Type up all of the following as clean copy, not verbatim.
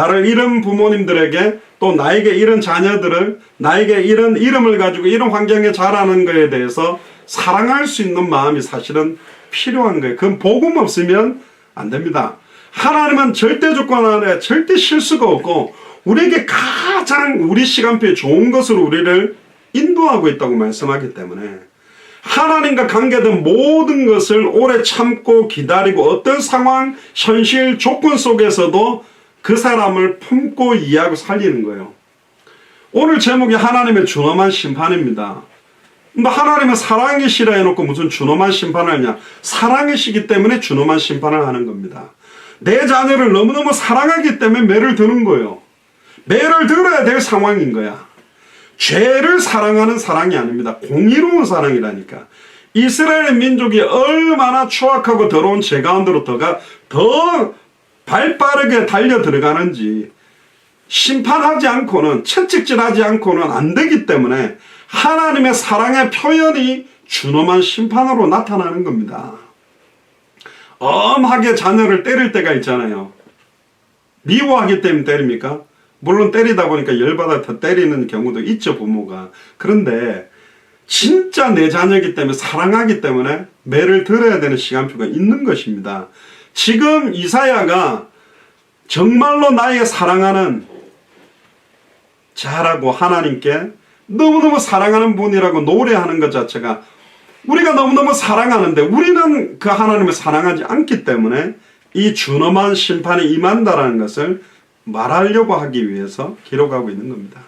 나를 잃은 부모님들에게 또 나에게 잃은 자녀들을 나에게 이런 이름을 가지고 이런 환경에 자라는 것에 대해서 사랑할 수 있는 마음이 사실은 필요한 거예요. 그건 복음 없으면 안 됩니다. 하나님은 절대 조건 안에 절대 실수가 없고 우리에게 가장 우리 시간표에 좋은 것으로 우리를 인도하고 있다고 말씀하기 때문에 하나님과 관계된 모든 것을 오래 참고 기다리고 어떤 상황, 현실, 조건 속에서도 그 사람을 품고 이해하고 살리는 거예요. 오늘 제목이 하나님의 준엄한 심판입니다. 근데 하나님은 사랑이시라 해놓고 무슨 준엄한 심판을 하냐? 사랑이시기 때문에 준엄한 심판을 하는 겁니다. 내 자녀를 너무너무 사랑하기 때문에 매를 드는 거예요. 매를 들어야 될 상황인 거야. 죄를 사랑하는 사랑이 아닙니다. 공의로운 사랑이라니까. 이스라엘 민족이 얼마나 추악하고 더러운 죄 가운데로 더 발빠르게 달려 들어가는지 심판하지 않고는 채찍질하지 않고는 안 되기 때문에 하나님의 사랑의 표현이 준엄한 심판으로 나타나는 겁니다. 엄하게 자녀를 때릴 때가 있잖아요. 미워하기 때문에 때립니까? 물론 때리다 보니까 열받아 더 때리는 경우도 있죠, 부모가. 그런데 진짜 내 자녀이기 때문에 사랑하기 때문에 매를 들어야 되는 시간표가 있는 것입니다. 지금 이사야가 정말로 나에게 사랑하는 자라고 하나님께 너무너무 사랑하는 분이라고 노래하는 것 자체가 우리가 너무너무 사랑하는데 우리는 그 하나님을 사랑하지 않기 때문에 이 준엄한 심판이 임한다라는 것을 말하려고 하기 위해서 기록하고 있는 겁니다.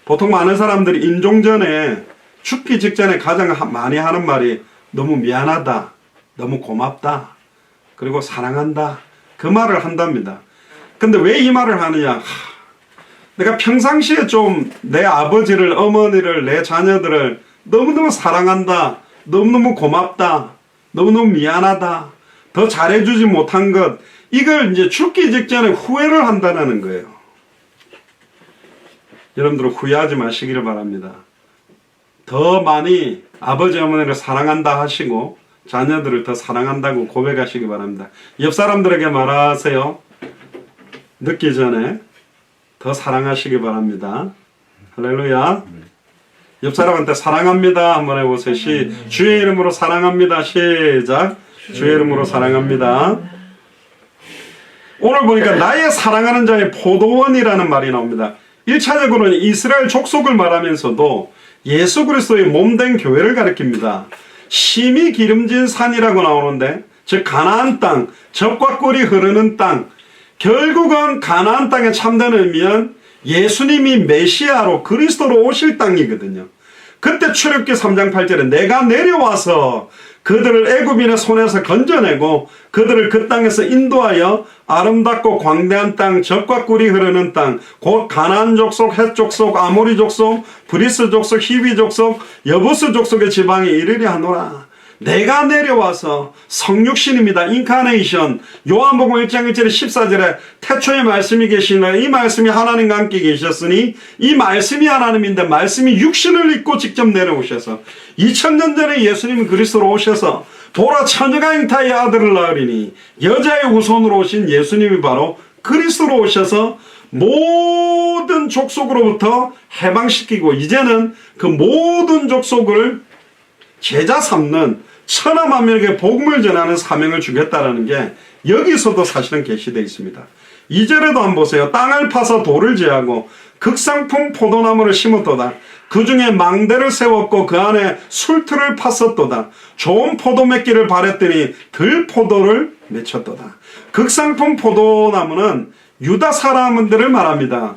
보통 많은 사람들이 임종전에 죽기 직전에 가장 많이 하는 말이 너무 미안하다, 너무 고맙다, 그리고 사랑한다, 그 말을 한답니다. 근데 왜 이 말을 하느냐? 내가 평상시에 좀 내 아버지를, 어머니를, 내 자녀들을 너무너무 사랑한다, 너무너무 고맙다, 너무너무 미안하다, 더 잘해주지 못한 것, 이걸 이제 죽기 직전에 후회를 한다는 거예요. 여러분들 후회하지 마시기를 바랍니다. 더 많이 아버지 어머니를 사랑한다 하시고 자녀들을 더 사랑한다고 고백하시기 바랍니다. 옆 사람들에게 말하세요. 늦기 전에 더 사랑하시기 바랍니다. 할렐루야. 옆 사람한테 사랑합니다 한번 해보세요. 주의 이름으로 사랑합니다. 시작. 주의 이름으로 사랑합니다. 오늘 보니까 나의 사랑하는 자의 포도원이라는 말이 나옵니다. 1차적으로는 이스라엘 족속을 말하면서도 예수 그리스도의 몸된 교회를 가리킵니다. 심이 기름진 산이라고 나오는데 즉 가나안 땅, 젖과 꿀이 흐르는 땅, 결국은 가나안 땅의 참된 의미는 예수님이 메시아로 그리스도로 오실 땅이거든요. 그때 출애굽기 3장 8절에 내가 내려와서 그들을 애굽인의 손에서 건져내고 그들을 그 땅에서 인도하여 아름답고 광대한 땅, 젖과 꿀이 흐르는 땅, 곧 가나안 족속, 헷 족속, 아모리 족속, 브리스 족속, 히비 족속, 여부스 족속의 지방에 이르려 하노라. 내가 내려와서 성육신입니다. 인카네이션. 요한복음 1장 1절에 14절에 태초에 말씀이 계시나 이 말씀이 하나님과 함께 계셨으니 이 말씀이 하나님인데 말씀이 육신을 입고 직접 내려오셔서 2000년 전에 예수님은 그리스도로 오셔서 보라 처녀가 잉타의 아들을 낳으리니 여자의 후손으로 오신 예수님이 바로 그리스도로 오셔서 모든 족속으로부터 해방시키고 이제는 그 모든 족속을 제자 삼는 천하만민에게 복음을 전하는 사명을 주겠다라는 게 여기서도 사실은 계시되어 있습니다. 2절에도 한번 보세요. 땅을 파서 돌을 제하고 극상품 포도나무를 심었도다. 그 중에 망대를 세웠고 그 안에 술틀을 팠었도다. 좋은 포도 맺기를 바랬더니 들포도를 맺혔도다. 극상품 포도나무는 유다 사람들을 말합니다.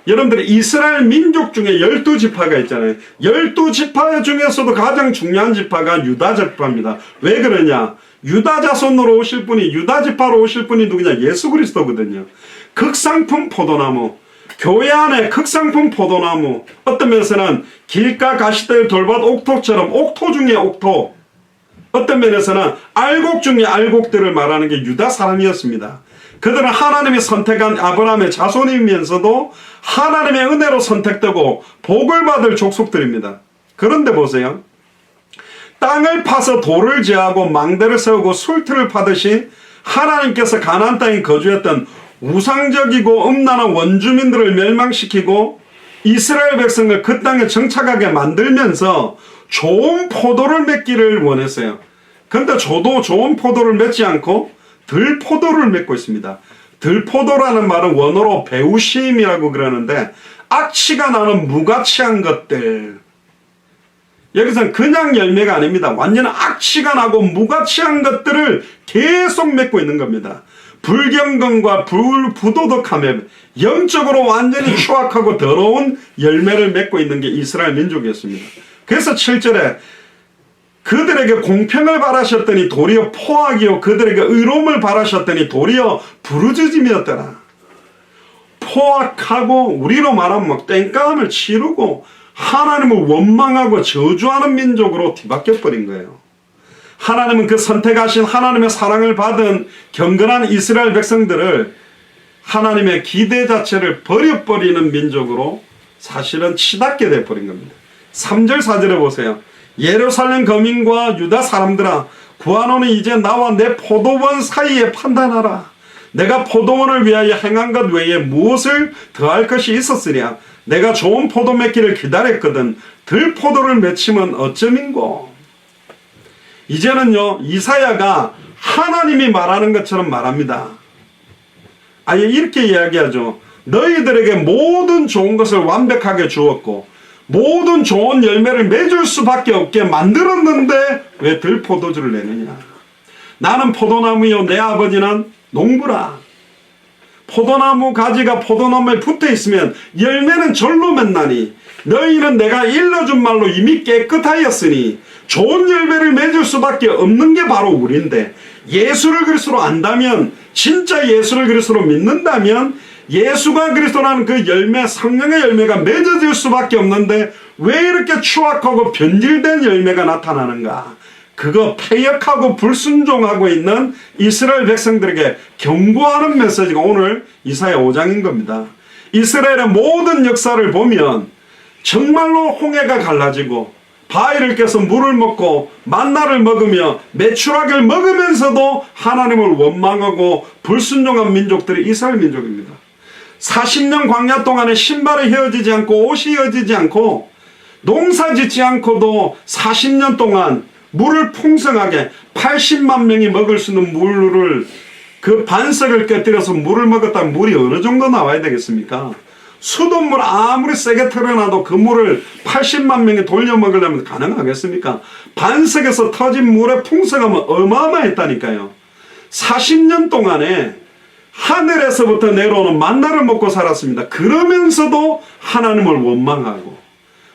여러분들이 이스라엘 민족 중에 12지파가 있잖아요. 12지파 중에서도 가장 중요한 지파가 유다 지파입니다. 왜 그러냐? 유다 자손으로 오실 분이, 유다 지파로 오실 분이 누구냐? 예수 그리스도거든요. 극상품 포도나무, 교회 안에 극상품 포도나무, 어떤 면에서는 길가 가시들 돌밭 옥토처럼 옥토 중에 옥토, 어떤 면에서는 알곡 중에 알곡들을 말하는 게 유다 사람이었습니다. 그들은 하나님이 선택한 아브라함의 자손이면서도 하나님의 은혜로 선택되고 복을 받을 족속들입니다. 그런데 보세요. 땅을 파서 돌을 제하고 망대를 세우고 술틀을 파듯이 하나님께서 가나안 땅에 거주했던 우상적이고 음란한 원주민들을 멸망시키고 이스라엘 백성을 그 땅에 정착하게 만들면서 좋은 포도를 맺기를 원했어요. 그런데 저도 좋은 포도를 맺지 않고 들포도를 맺고 있습니다. 들포도라는 말은 원어로 배우심이라고 그러는데 악취가 나는 무가치한 것들. 여기서는 그냥 열매가 아닙니다. 완전 악취가 나고 무가치한 것들을 계속 맺고 있는 겁니다. 불경건과 부도덕함에 영적으로 완전히 추악하고 더러운 열매를 맺고 있는 게 이스라엘 민족이었습니다. 그래서 7절에 그들에게 공평을 바라셨더니 도리어 포악이요 그들에게 의로움을 바라셨더니 도리어 부르짖음이었더라. 포악하고 우리로 말하면 막 땡깡함을 치르고 하나님을 원망하고 저주하는 민족으로 뒤바뀌어 버린 거예요. 하나님은 그 선택하신 하나님의 사랑을 받은 경건한 이스라엘 백성들을 하나님의 기대 자체를 버려버리는 민족으로 사실은 치닫게 돼버린 겁니다. 3절 4절에 보세요. 예루살렘 거민과 유다 사람들아 구하노니 이제 나와 내 포도원 사이에 판단하라. 내가 포도원을 위하여 행한 것 외에 무엇을 더할 것이 있었으랴. 내가 좋은 포도 맺기를 기다렸거든 들포도를 맺히면 어쩌민고. 이제는요 이사야가 하나님이 말하는 것처럼 말합니다. 아예 이렇게 이야기하죠. 너희들에게 모든 좋은 것을 완벽하게 주었고 모든 좋은 열매를 맺을 수밖에 없게 만들었는데 왜 들포도주를 내느냐. 나는 포도나무요 내 아버지는 농부라. 포도나무 가지가 포도나무에 붙어 있으면 열매는 절로 맺나니 너희는 내가 일러준 말로 이미 깨끗하였으니 좋은 열매를 맺을 수밖에 없는 게 바로 우리인데 예수를 그리스도로 안다면 진짜 예수를 그리스도로 믿는다면 예수가 그리스도라는 그 열매 성령의 열매가 맺어질 수밖에 없는데 왜 이렇게 추악하고 변질된 열매가 나타나는가. 그거 패역하고 불순종하고 있는 이스라엘 백성들에게 경고하는 메시지가 오늘 이사야 5장인 겁니다. 이스라엘의 모든 역사를 보면 정말로 홍해가 갈라지고 바위를 깨서 물을 먹고 만나를 먹으며 메추라기를 먹으면서도 하나님을 원망하고 불순종한 민족들이 이스라엘 민족입니다. 40년 광야 동안에 신발이 헤어지지 않고 옷이 헤어지지 않고 농사 짓지 않고도 40년 동안 물을 풍성하게 80만 명이 먹을 수 있는 물을 그 반석을 깨뜨려서 물을 먹었다면 물이 어느 정도 나와야 되겠습니까? 수돗물 아무리 세게 틀어놔도 그 물을 80만 명이 돌려 먹으려면 가능하겠습니까? 반석에서 터진 물의 풍성함은 어마어마했다니까요. 40년 동안에 하늘에서부터 내려오는 만나를 먹고 살았습니다. 그러면서도 하나님을 원망하고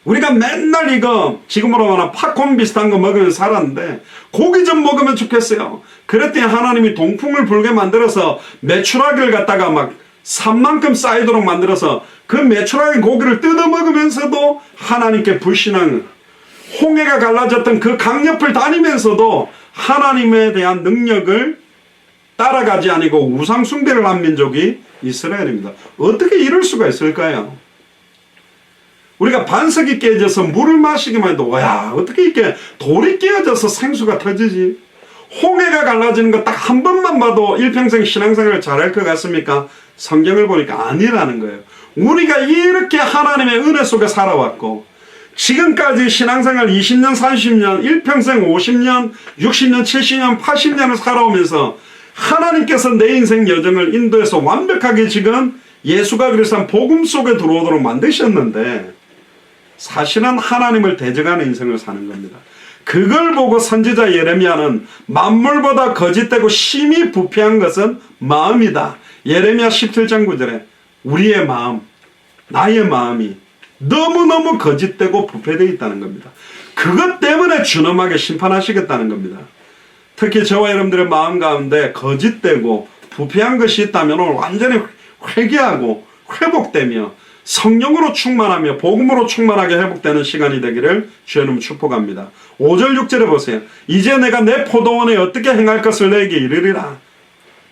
우리가 맨날 이거 지금으로 말하면 팝콘 비슷한 거 먹으면서 살았는데 고기 좀 먹으면 좋겠어요. 그랬더니 하나님이 동풍을 불게 만들어서 메추라기를 갖다가 막 산만큼 쌓이도록 만들어서 그 메추라기 고기를 뜯어 먹으면서도 하나님께 불신한 홍해가 갈라졌던 그 강옆을 다니면서도 하나님에 대한 능력을 따라가지 아니고 우상 숭배를 한 민족이 이스라엘입니다. 어떻게 이럴 수가 있을까요? 우리가 반석이 깨져서 물을 마시기만 해도 야 어떻게 이렇게 돌이 깨어져서 생수가 터지지? 홍해가 갈라지는 거 딱 한 번만 봐도 일평생 신앙생활을 잘할 것 같습니까? 성경을 보니까 아니라는 거예요. 우리가 이렇게 하나님의 은혜 속에 살아왔고 지금까지 신앙생활 20년 30년 일평생 50년 60년 70년 80년을 살아오면서 하나님께서 내 인생 여정을 인도해서 완벽하게 지금 예수가 그리스도한 복음 속에 들어오도록 만드셨는데 사실은 하나님을 대적하는 인생을 사는 겁니다. 그걸 보고 선지자 예레미야는 만물보다 거짓되고 심히 부패한 것은 마음이다. 예레미야 17장 9절에 우리의 마음, 나의 마음이 너무너무 거짓되고 부패되어 있다는 겁니다. 그것 때문에 준엄하게 심판하시겠다는 겁니다. 특히 저와 여러분들의 마음 가운데 거짓되고 부패한 것이 있다면 오늘 완전히 회개하고 회복되며 성령으로 충만하며 복음으로 충만하게 회복되는 시간이 되기를 주의 이름으로 축복합니다. 5절 6절에 보세요. 이제 내가 내 포도원에 어떻게 행할 것을 너에게 이르리라.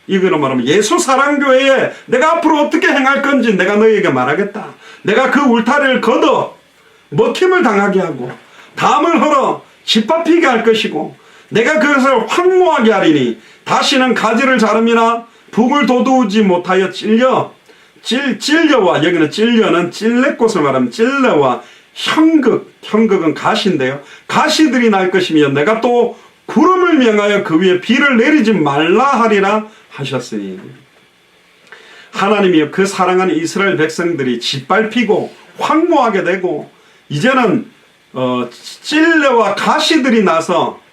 이거로 말하면 예수 사랑교회에 내가 앞으로 어떻게 행할 건지 내가 너에게 말하겠다. 내가 그 울타리를 걷어 먹힘을 당하게 하고 담을 헐어 짓밟히게 할 것이고 내가 그것을 황무하게 하리니 다시는 가지를 자름이나 북을 도두지 못하여 찔려와, 여기는 찔려는 찔레꽃을 말하면 찔레와 형극은 가시인데요. 가시들이 날 것이며 내가 또 구름을 명하여 그 위에 비를 내리지 말라 하리라 하셨으니, 하나님이 그 사랑하는 이스라엘 백성들이 짓밟히고 황무하게 되고 이제는 찔레와 가시들이 나서,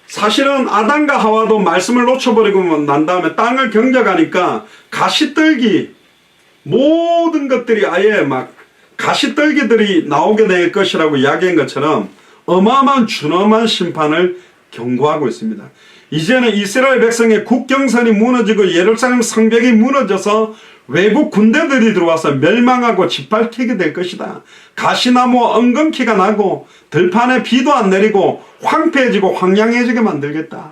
사실은 아담과 하와도 말씀을 놓쳐버리고 난 다음에 땅을 경작하니까 가시떨기, 모든 것들이 아예 막 가시떨기들이 나오게 될 것이라고 이야기한 것처럼 어마어마한 준엄한 심판을 경고하고 있습니다. 이제는 이스라엘 백성의 국경선이 무너지고 예루살렘 성벽이 무너져서 외국 군대들이 들어와서 멸망하고 짓밟히게 될 것이다. 가시나무와 엉겅퀴가 나고 들판에 비도 안 내리고 황폐해지고 황량해지게 만들겠다.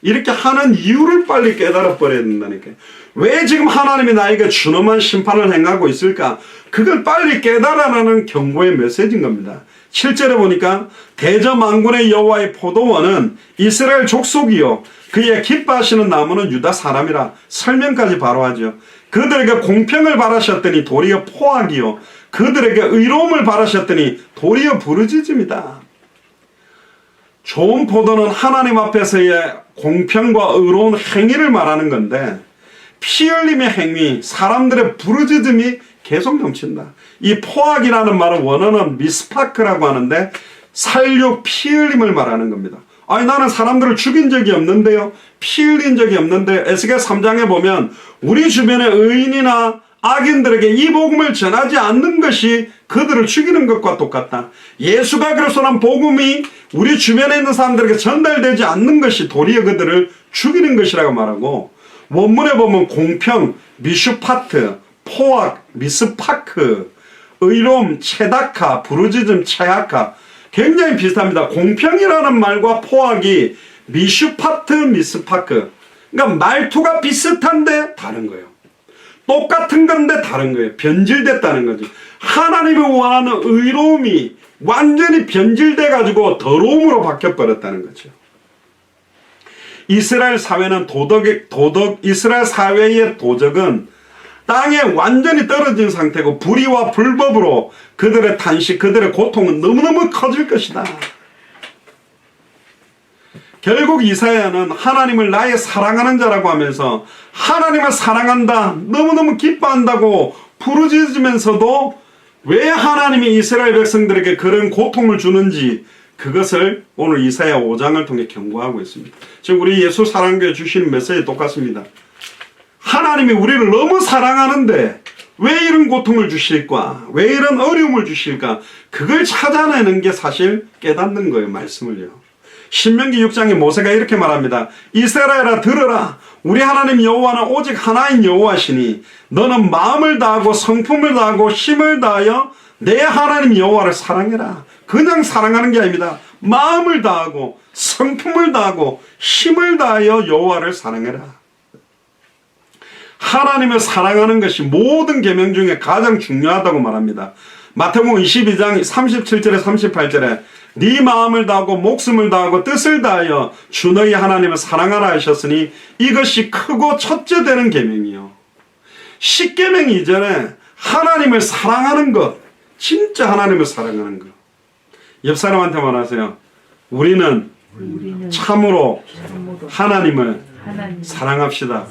이렇게 하는 이유를 빨리 깨달아 버려야 된다니까요. 왜 지금 하나님이 나에게 준엄한 심판을 행하고 있을까? 그걸 빨리 깨달아라는 경고의 메시지인 겁니다. 7절에 보니까 대저만군의 여호와의 포도원은 이스라엘 족속이요 그의 기뻐하시는 나무는 유다 사람이라 설명까지 바로 하죠. 그들에게 공평을 바라셨더니 도리어 포악이요 그들에게 의로움을 바라셨더니 도리어 부르짖음이다. 좋은 포도는 하나님 앞에서의 공평과 의로운 행위를 말하는 건데, 피 흘림의 행위, 사람들의 부르짖음이 계속 넘친다. 이 포악이라는 말은 원어는 미스파크라고 하는데 살육, 피 흘림을 말하는 겁니다. 아니 나는 사람들을 죽인 적이 없는데요, 피 흘린 적이 없는데, 에스겔 3장에 보면 우리 주변의 의인이나 악인들에게 이 복음을 전하지 않는 것이 그들을 죽이는 것과 똑같다. 예수가 그리스도란 복음이 우리 주변에 있는 사람들에게 전달되지 않는 것이 도리어 그들을 죽이는 것이라고 말하고, 원문에 보면 공평, 미슈파트, 포악, 미스파크, 의로움, 체다카, 부르짖음, 체아카 굉장히 비슷합니다. 공평이라는 말과 포악이 미슈파트, 미스파크, 그러니까 말투가 비슷한데 다른 거예요. 똑같은 건데 다른 거예요. 변질됐다는 거죠. 하나님이 원하는 의로움이 완전히 변질돼 가지고 더러움으로 바뀌어버렸다는 거죠. 이스라엘 사회는 이스라엘 사회의 도덕은 땅에 완전히 떨어진 상태고 불의와 불법으로 그들의 탄식, 그들의 고통은 너무너무 커질 것이다. 결국 이사야는 하나님을 나의 사랑하는 자라고 하면서 하나님을 사랑한다, 너무너무 기뻐한다고 부르짖으면서도 왜 하나님이 이스라엘 백성들에게 그런 고통을 주는지 그것을 오늘 이사야 5장을 통해 경고하고 있습니다. 지금 우리 예수 사랑교회 주시는 메시지 똑같습니다. 하나님이 우리를 너무 사랑하는데 왜 이런 고통을 주실까? 왜 이런 어려움을 주실까? 그걸 찾아내는 게 사실 깨닫는 거예요. 말씀을요. 신명기 6장에 모세가 이렇게 말합니다. 이스라엘아 들으라. 우리 하나님 여호와는 오직 하나인 여호와시니 너는 마음을 다하고 성품을 다하고 힘을 다하여 내 하나님 여호와를 사랑해라. 그냥 사랑하는 게 아닙니다. 마음을 다하고 성품을 다하고 힘을 다하여 여호와를 사랑해라. 하나님을 사랑하는 것이 모든 계명 중에 가장 중요하다고 말합니다. 마태복음 22장 37절에 38절에 네 마음을 다하고 목숨을 다하고 뜻을 다하여 주 너희 하나님을 사랑하라 하셨으니 이것이 크고 첫째 되는 계명이요. 10계명 이전에 하나님을 사랑하는 것, 진짜 하나님을 사랑하는 것. 옆 사람한테 말하세요. 우리는 참으로 하나님을 사랑합시다.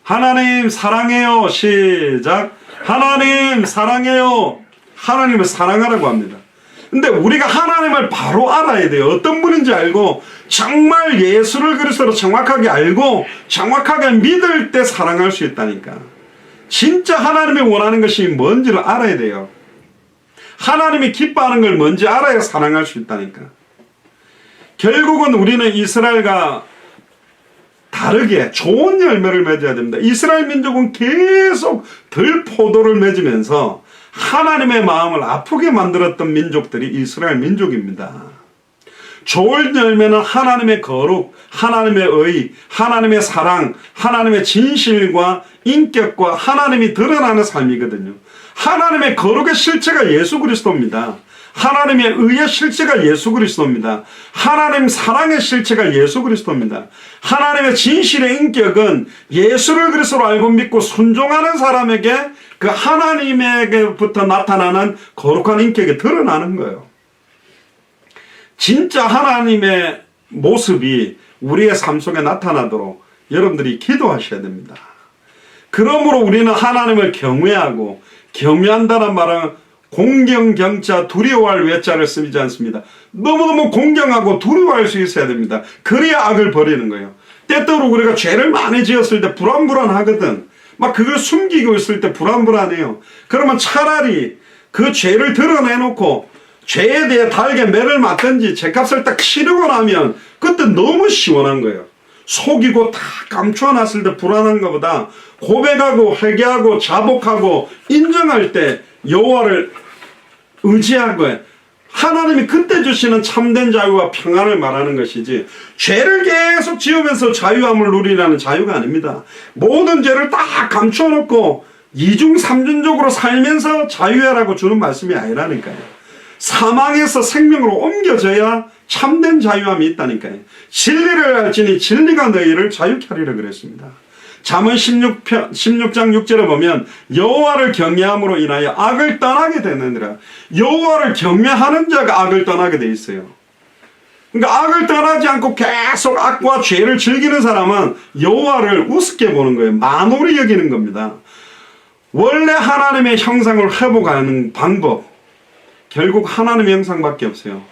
하나님 사랑해요. 시작. 하나님 사랑해요. 하나님을 사랑하라고 합니다. 근데 우리가 하나님을 바로 알아야 돼요. 어떤 분인지 알고 정말 예수를 그리스도로 정확하게 알고 정확하게 믿을 때 사랑할 수 있다니까. 진짜 하나님이 원하는 것이 뭔지를 알아야 돼요. 하나님이 기뻐하는 걸 뭔지 알아야 사랑할 수 있다니까. 결국은 우리는 이스라엘과 다르게 좋은 열매를 맺어야 됩니다. 이스라엘 민족은 계속 들포도를 맺으면서 하나님의 마음을 아프게 만들었던 민족들이 이스라엘 민족입니다. 좋은 열매는 하나님의 거룩, 하나님의 의, 하나님의 사랑, 하나님의 진실과 인격과 하나님이 드러나는 삶이거든요. 하나님의 거룩의 실체가 예수 그리스도입니다. 하나님의 의의 실체가 예수 그리스도입니다. 하나님 사랑의 실체가 예수 그리스도입니다. 하나님의 진실의 인격은 예수를 그리스도로 알고 믿고 순종하는 사람에게 그 하나님에게부터 나타나는 거룩한 인격이 드러나는 거예요. 진짜 하나님의 모습이 우리의 삶 속에 나타나도록 여러분들이 기도하셔야 됩니다. 그러므로 우리는 하나님을 경외하고, 경외한다는 말은 공경경자 두려워할 외자를 쓰지 않습니다. 너무너무 공경하고 두려워할 수 있어야 됩니다. 그래야 악을 버리는 거예요. 때때로 우리가 죄를 많이 지었을 때 불안불안하거든. 막 그걸 숨기고 있을 때 불안불안해요. 그러면 차라리 그 죄를 드러내놓고 죄에 대해 달게 매를 맞든지 죄값을 딱 치르고 나면 그때 너무 시원한 거예요. 속이고 다 감춰놨을 때 불안한 것보다 고백하고 회개하고 자복하고 인정할 때 여호와를 의지하고 하나님이 그때 주시는 참된 자유와 평안을 말하는 것이지, 죄를 계속 지으면서 자유함을 누리라는 자유가 아닙니다. 모든 죄를 다 감춰놓고 이중삼중적으로 살면서 자유해라고 주는 말씀이 아니라니까요. 사망에서 생명으로 옮겨져야 참된 자유함이 있다니까요. 진리를 알지니 진리가 너희를 자유케 하리라 그랬습니다. 잠언 16장 6절에 보면 여호와를 경외함으로 인하여 악을 떠나게 되느니라. 여호와를 경외하는 자가 악을 떠나게 돼 있어요. 그러니까 악을 떠나지 않고 계속 악과 죄를 즐기는 사람은 여호와를 우습게 보는 거예요. 만홀히 여기는 겁니다. 원래 하나님의 형상을 회복하는 방법, 결국 하나님의 형상밖에 없어요.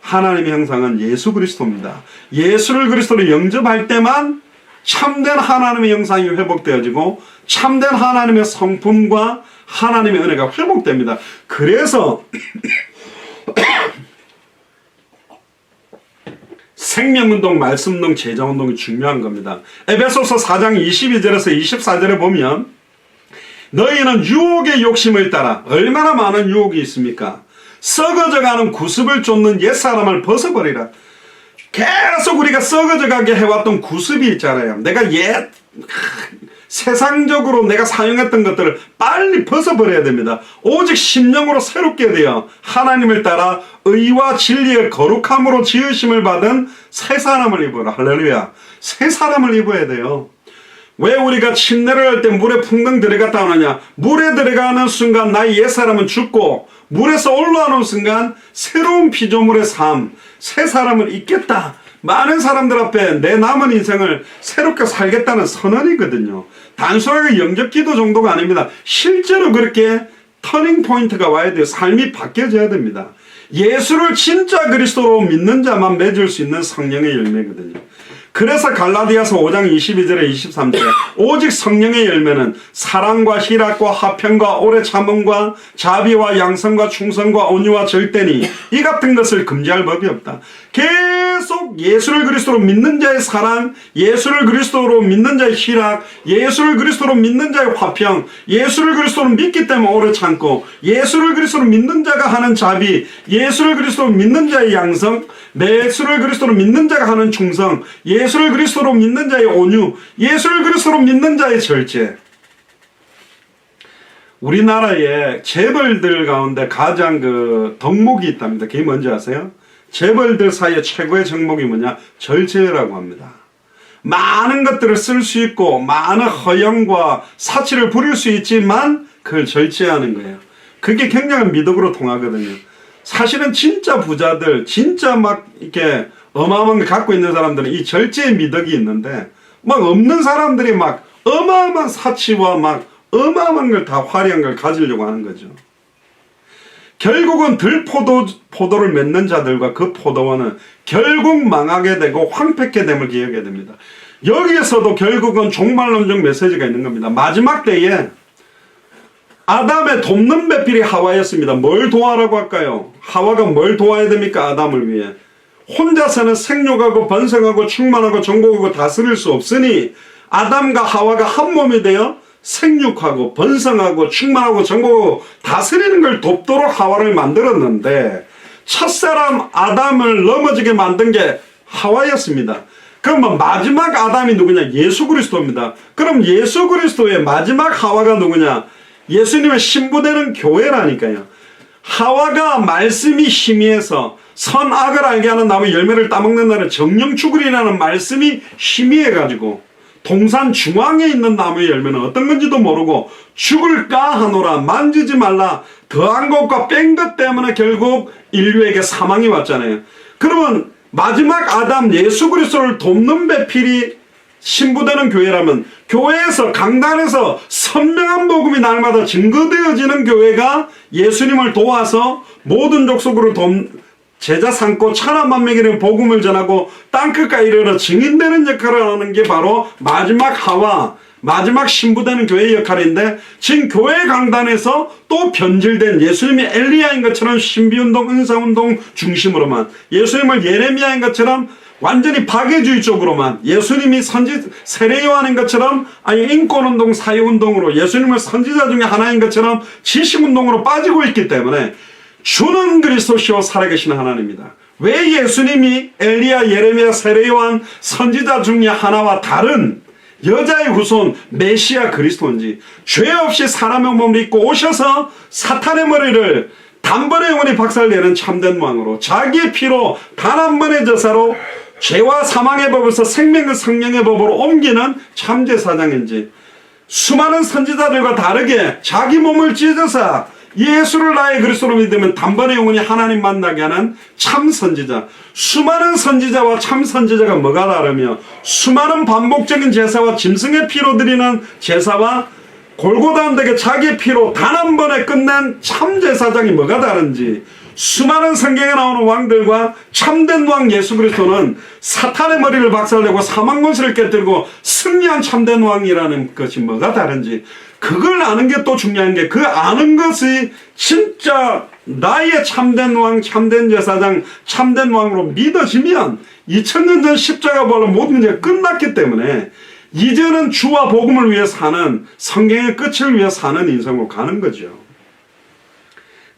하나님의 형상은 예수 그리스도입니다. 예수를 그리스도로 영접할 때만 참된 하나님의 형상이 회복되어지고 참된 하나님의 성품과 하나님의 은혜가 회복됩니다. 그래서 생명운동, 말씀운동, 제자운동이 중요한 겁니다. 에베소서 4장 22절에서 24절에 보면 너희는 유혹의 욕심을 따라, 얼마나 많은 유혹이 있습니까? 썩어져가는 구습을 쫓는 옛사람을 벗어버리라. 계속 우리가 썩어져가게 해왔던 구습이 있잖아요. 내가 세상적으로 내가 사용했던 것들을 빨리 벗어버려야 됩니다. 오직 심령으로 새롭게 되어 하나님을 따라 의와 진리의 거룩함으로 지으심을 받은 새 사람을 입어라. 할렐루야. 새 사람을 입어야 돼요. 왜 우리가 침례를 할 때 물에 풍덩 들어갔다 오느냐? 물에 들어가는 순간 나의 옛사람은 죽고 물에서 올라오는 순간 새로운 피조물의 삶, 새 사람을 입겠다. 많은 사람들 앞에 내 남은 인생을 새롭게 살겠다는 선언이거든요. 단순하게 영접 기도 정도가 아닙니다. 실제로 그렇게 터닝 포인트가 와야 돼요. 삶이 바뀌어져야 됩니다. 예수를 진짜 그리스도로 믿는 자만 맺을 수 있는 성령의 열매거든요. 그래서 갈라디아서 5장 22절에 23절에 오직 성령의 열매는 사랑과 희락과 화평과 오래 참음과 자비와 양성과 충성과 온유와 절대니 이 같은 것을 금지할 법이 없다. 계속 예수를 그리스도로 믿는 자의 사랑, 예수를 그리스도로 믿는 자의 희락, 예수를 그리스도로 믿는 자의 화평, 예수를 그리스도로 믿기 때문에 오래 참고, 예수를 그리스도로 믿는 자가 하는 자비, 예수를 그리스도로 믿는 자의 양성, 예수를 그리스도로 믿는 자가 하는 충성, 예수를 그리스도로 믿는 자의 온유, 예수를 그리스도로 믿는 자의 절제. 우리나라에 재벌들 가운데 가장 덕목이 있답니다. 그게 뭔지 아세요? 재벌들 사이에 최고의 정목이 뭐냐? 절제라고 합니다. 많은 것들을 쓸 수 있고 많은 허영과 사치를 부릴 수 있지만 그걸 절제하는 거예요. 그게 굉장한 미덕으로 통하거든요. 사실은 진짜 부자들, 진짜 막 이렇게 어마어마한 걸 갖고 있는 사람들은 이 절제의 미덕이 있는데 막 없는 사람들이 막 어마어마한 사치와 막 어마어마한 걸 다 화려한 걸 가지려고 하는 거죠. 결국은 포도를 맺는 자들과 그 포도원은 결국 망하게 되고 황폐케 됨을 기억해야 됩니다. 여기에서도 결국은 종말론적 메시지가 있는 겁니다. 마지막 때에 아담의 돕는 배필이 하와였습니다. 뭘 도와라고 할까요? 하와가 뭘 도와야 됩니까? 아담을 위해. 혼자서는 생육하고 번성하고 충만하고 정복하고 다스릴 수 없으니 아담과 하와가 한 몸이 되어 생육하고 번성하고 충만하고 정복하고 다스리는 걸 돕도록 하와를 만들었는데 첫사람 아담을 넘어지게 만든 게 하와였습니다. 그럼 마지막 아담이 누구냐? 예수 그리스도입니다. 그럼 예수 그리스도의 마지막 하와가 누구냐? 예수님의 신부되는 교회라니까요. 하와가 말씀이 희미해서 선악을 알게 하는 나무 열매를 따먹는다는 정령추구리라는 말씀이 희미해가지고 동산 중앙에 있는 나무의 열매는 어떤 건지도 모르고 죽을까 하노라, 만지지 말라, 더한 것과 뺀 것 때문에 결국 인류에게 사망이 왔잖아요. 그러면 마지막 아담 예수 그리스도를 돕는 배필이 신부되는 교회라면, 교회에서 강단에서 선명한 복음이 날마다 증거되어지는 교회가 예수님을 도와서 모든 족속으로 제자 삼고 천하 만민에게 복음을 전하고 땅끝까지 이르러 증인되는 역할을 하는 게 바로 마지막 하와, 마지막 신부되는 교회의 역할인데, 지금 교회 강단에서 또 변질된 예수님이 엘리야인 것처럼 신비운동, 은사운동 중심으로만, 예수님을 예레미야인 것처럼 완전히 박애주의 쪽으로만, 예수님이 세례 요한인 것처럼 아니 인권운동, 사회운동으로 예수님을 선지자 중에 하나인 것처럼 지식운동으로 빠지고 있기 때문에 주는 그리스도시요 살아계신 하나님입니다. 왜 예수님이 엘리야, 예레미야, 세례 요한 선지자 중에 하나와 다른 여자의 후손 메시아 그리스도인지, 죄 없이 사람의 몸을 입고 오셔서 사탄의 머리를 단번에 영원히 박살내는 참된 왕으로 자기의 피로 단 한 번의 제사로 죄와 사망의 법에서 생명과 성령의 법으로 옮기는 참제사장인지, 수많은 선지자들과 다르게 자기 몸을 찢어서 예수를 나의 그리스도로 믿으면 단번에 영원히 하나님 만나게 하는 참선지자. 수많은 선지자와 참선지자가 뭐가 다르며, 수많은 반복적인 제사와 짐승의 피로 드리는 제사와 골고다 언덕에 자기의 피로 단 한 번에 끝낸 참제사장이 뭐가 다른지, 수많은 성경에 나오는 왕들과 참된 왕 예수 그리스도는 사탄의 머리를 박살내고 사망 권세를 깨뜨리고 승리한 참된 왕이라는 것이 뭐가 다른지, 그걸 아는 게 또 중요한 게, 그 아는 것이 진짜 나의 참된 왕, 참된 제사장, 참된 왕으로 믿어지면 2000년 전 십자가 벌로 모든 문제가 끝났기 때문에 이제는 주와 복음을 위해 사는, 성경의 끝을 위해 사는 인생으로 가는 거죠.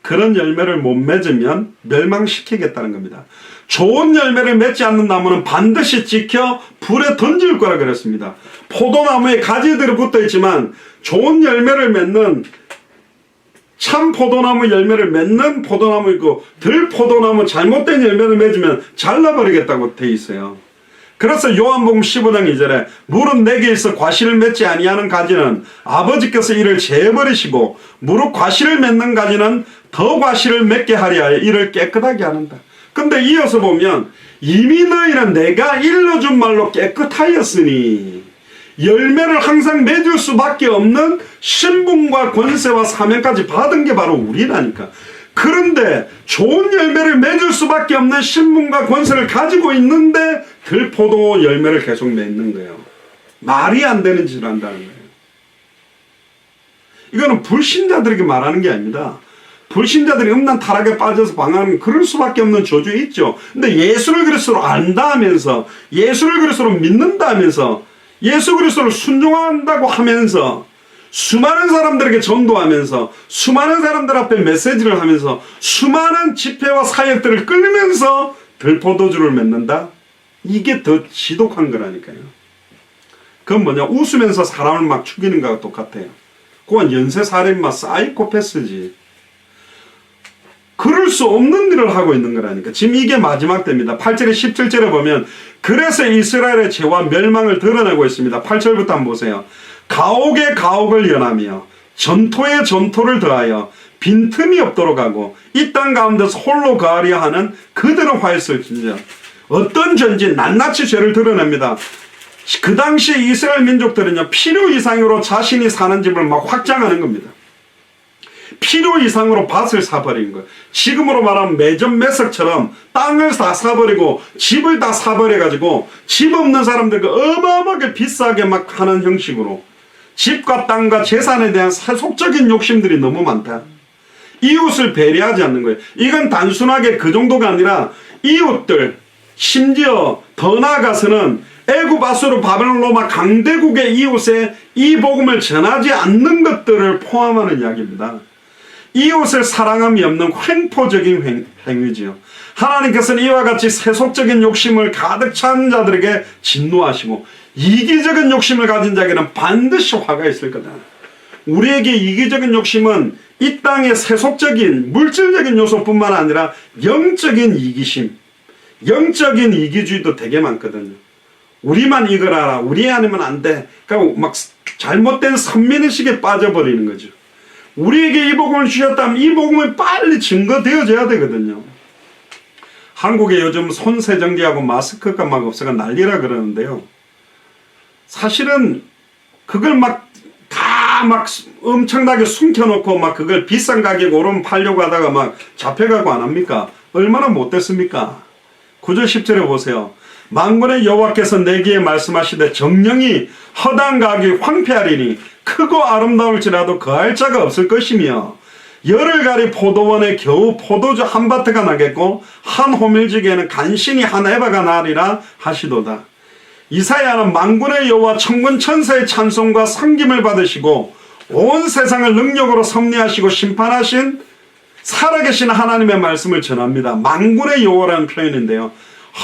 그런 열매를 못 맺으면 멸망시키겠다는 겁니다. 좋은 열매를 맺지 않는 나무는 반드시 지켜 불에 던질 거라 그랬습니다. 포도나무에 가지들이 붙어 있지만 좋은 열매를 맺는, 참 포도나무 열매를 맺는 포도나무 있고, 들포도나무 잘못된 열매를 맺으면 잘라버리겠다고 돼 있어요. 그래서 요한복음 15장 2절에 무릇 내게 있어 과실을 맺지 아니하는 가지는 아버지께서 이를 제해버리시고 무릇 과실을 맺는 가지는 더 과실을 맺게 하려 하여 이를 깨끗하게 하는다. 근데 이어서 보면 이미 너희는 내가 일러준 말로 깨끗하였으니, 열매를 항상 맺을 수밖에 없는 신분과 권세와 사명까지 받은 게 바로 우리라니까. 그런데 좋은 열매를 맺을 수밖에 없는 신분과 권세를 가지고 있는데 들포도 열매를 계속 맺는 거예요. 말이 안 되는 짓을 한다는 거예요. 이거는 불신자들에게 말하는 게 아닙니다. 불신자들이 음란 타락에 빠져서 방황하는, 그럴 수밖에 없는 조주에 있죠. 근데 예수를 그리스도로 안다 하면서, 예수를 그리스도로 믿는다 하면서, 예수 그리스도를 순종한다고 하면서, 수많은 사람들에게 전도하면서, 수많은 사람들 앞에 메시지를 하면서, 수많은 집회와 사역들을 끌면서 들포도주를 맺는다? 이게 더 지독한 거라니까요. 그건 뭐냐, 웃으면서 사람을 막 죽이는 거와 똑같아요. 그건 연쇄살인마 사이코패스지. 그럴 수 없는 일을 하고 있는 거라니까. 지금 이게 마지막 때입니다. 8절에 17절에 보면 그래서 이스라엘의 죄와 멸망을 드러내고 있습니다. 8절부터 한번 보세요. 가옥에 가옥을 연하며 전토에 전토를 더하여 빈틈이 없도록 하고 이 땅 가운데서 홀로 거하려 하는 그들의 화했을진저. 어떤 죄인지 낱낱이 죄를 드러냅니다. 그 당시 이스라엘 민족들은요, 필요 이상으로 자신이 사는 집을 막 확장하는 겁니다. 필요 이상으로 밭을 사버린 거예요. 지금으로 말하면 매점 매석처럼 땅을 다 사버리고 집을 다 사버려가지고 집 없는 사람들과 어마어마하게 비싸게 막 하는 형식으로 집과 땅과 재산에 대한 세속적인 욕심들이 너무 많다. 이웃을 배려하지 않는 거예요. 이건 단순하게 그 정도가 아니라 이웃들, 심지어 더 나아가서는 애굽, 아수르, 바벨론, 로마 강대국의 이웃에 이 복음을 전하지 않는 것들을 포함하는 이야기입니다. 이웃을 사랑함이 없는 횡포적인 행위지요. 하나님께서는 이와 같이 세속적인 욕심을 가득 찬 자들에게 진노하시고 이기적인 욕심을 가진 자에게는 반드시 화가 있을 거다. 우리에게 이기적인 욕심은 이 땅의 세속적인 물질적인 요소뿐만 아니라 영적인 이기심, 영적인 이기주의도 되게 많거든요. 우리만 이걸 알아, 우리 아니면 안 돼. 그러니까 막 잘못된 선민의식에 빠져버리는 거죠. 우리에게 이 복음을 주셨다면 이 복음이 빨리 증거되어져야 되거든요. 한국에 요즘 손세정기하고 마스크가 막 없어가 난리라 그러는데요. 사실은 그걸 막 엄청나게 숨겨놓고 막 그걸 비싼 가격 오르면 팔려고 하다가 막 잡혀가고 안 합니까? 얼마나 못됐습니까? 9절 10절에 보세요. 만군의 여호와께서 내게 말씀하시되 정령이 허당 가격이 황폐하리니 크고 아름다울지라도 거할 자가 없을 것이며 열을 가리 포도원에 겨우 포도주 한 바트가 나겠고 한 호밀지기에는 간신히 한 에바가 나리라 하시도다. 이사야는 만군의 여호와 천군 천사의 찬송과 섬김을 받으시고 온 세상을 능력으로 섭리하시고 심판하신 살아계신 하나님의 말씀을 전합니다. 만군의 여호와라는 표현인데요.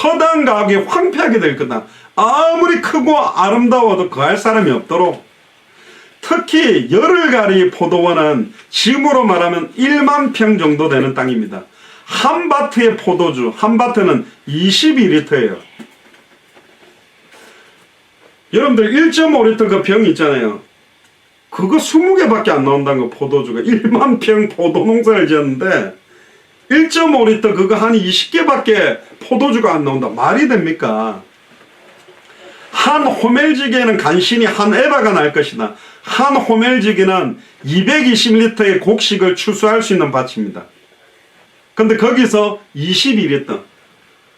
허당 가옥이 황폐하게 될 거다. 아무리 크고 아름다워도 거할 사람이 없도록. 특히 열을 가리 포도원은 지금으로 말하면 1만 평 정도 되는 땅입니다. 한 바트의 포도주, 한 바트는 22리터예요. 여러분들 1.5리터 그 병 있잖아요. 그거 20개밖에 안 나온다는 거, 포도주가. 1만 평 포도 농사를 지었는데 1.5리터 그거 한 20개밖에 포도주가 안 나온다. 말이 됩니까? 한 호멜지기에는 간신히 한 에바가 날 것이다. 한 호멜지기는 220리터의 곡식을 추수할 수 있는 밭입니다. 근데 거기서 22리터,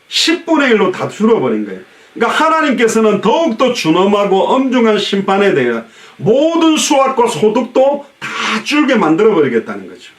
10분의 1로 다 줄어버린 거예요. 그러니까 하나님께서는 더욱더 준엄하고 엄중한 심판에 대해 모든 수확과 소득도 다 줄게 만들어버리겠다는 거죠.